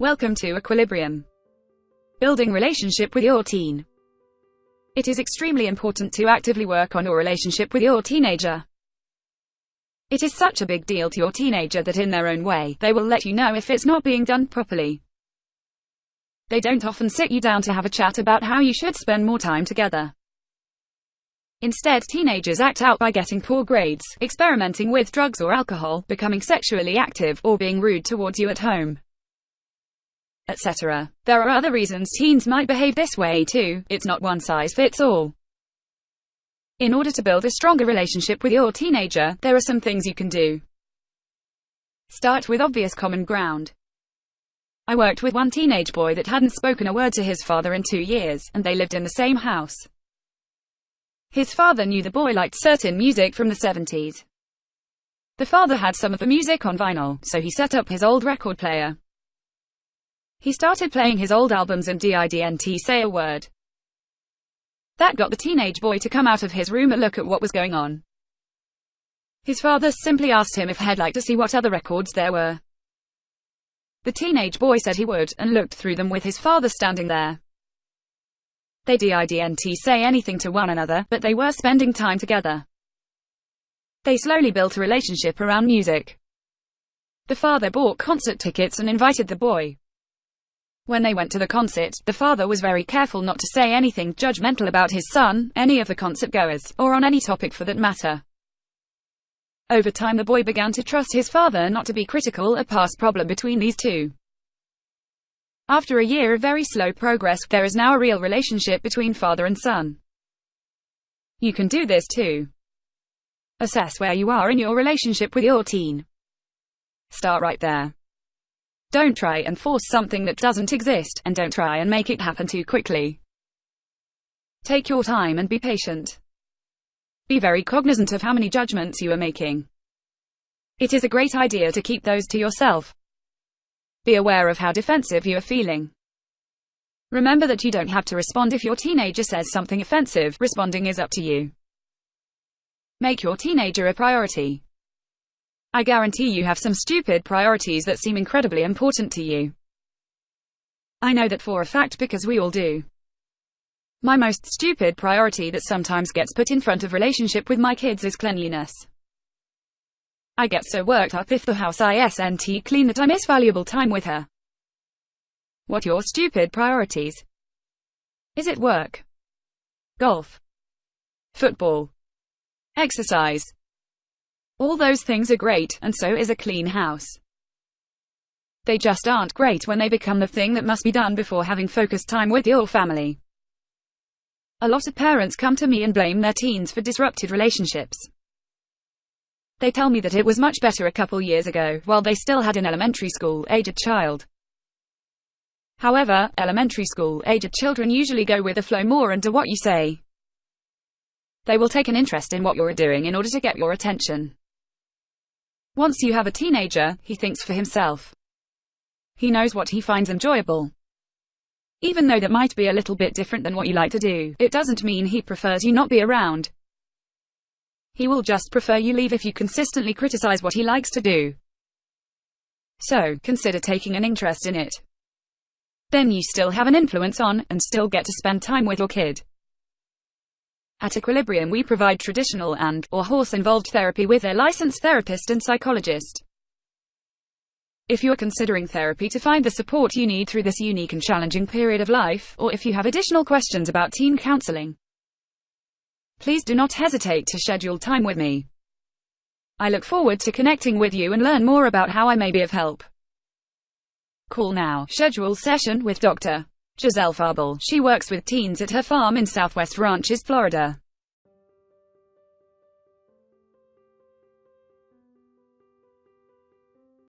Welcome to Equilibrium. Building relationship with your teen. It is extremely important to actively work on your relationship with your teenager. It is such a big deal to your teenager that in their own way, they will let you know if it's not being done properly. They don't often sit you down to have a chat about how you should spend more time together. Instead, teenagers act out by getting poor grades, experimenting with drugs or alcohol, becoming sexually active, or being rude towards you at home, etc. There are other reasons teens might behave this way too. It's not one size fits all. In order to build a stronger relationship with your teenager, there are some things you can do. Start with obvious common ground. I worked with one teenage boy that hadn't spoken a word to his father in 2 years, and they lived in the same house. His father knew the boy liked certain music from the 70s. The father had some of the music on vinyl, so he set up his old record player. He started playing his old albums and didn't say a word. That got the teenage boy to come out of his room and look at what was going on. His father simply asked him if he'd like to see what other records there were. The teenage boy said he would, and looked through them with his father standing there. They didn't say anything to one another, but they were spending time together. They slowly built a relationship around music. The father bought concert tickets and invited the boy. When they went to the concert, the father was very careful not to say anything judgmental about his son, any of the concert goers, or on any topic for that matter. Over time, the boy began to trust his father not to be critical, a past problem between these two. After a year of very slow progress, there is now a real relationship between father and son. You can do this too. Assess where you are in your relationship with your teen. Start right there. Don't try and force something that doesn't exist, and don't try and make it happen too quickly. Take your time and be patient. Be very cognizant of how many judgments you are making. It is a great idea to keep those to yourself. Be aware of how defensive you are feeling. Remember that you don't have to respond if your teenager says something offensive. Responding is up to you. Make your teenager a priority. I guarantee you have some stupid priorities that seem incredibly important to you. I know that for a fact because we all do. My most stupid priority that sometimes gets put in front of relationship with my kids is cleanliness. I get so worked up if the house isn't clean that I miss valuable time with her. What your stupid priorities? Is it work? Golf? Football? Exercise? All those things are great, and so is a clean house. They just aren't great when they become the thing that must be done before having focused time with your family. A lot of parents come to me and blame their teens for disrupted relationships. They tell me that it was much better a couple years ago, while they still had an elementary school-aged child. However, elementary school-aged children usually go with the flow more and do what you say. They will take an interest in what you're doing in order to get your attention. Once you have a teenager, he thinks for himself. He knows what he finds enjoyable. Even though that might be a little bit different than what you like to do, it doesn't mean he prefers you not be around. He will just prefer you leave if you consistently criticize what he likes to do. So, consider taking an interest in it. Then you still have an influence on, and still get to spend time with your kid. At Equilibrium, we provide traditional and/or horse-involved therapy with a licensed therapist and psychologist. If you're considering therapy to find the support you need through this unique and challenging period of life, or if you have additional questions about teen counseling, please do not hesitate to schedule time with me. I look forward to connecting with you and learn more about how I may be of help. Call now. Schedule session with Dr. Giselle Faubel. She works with teens at her farm in Southwest Ranches, Florida.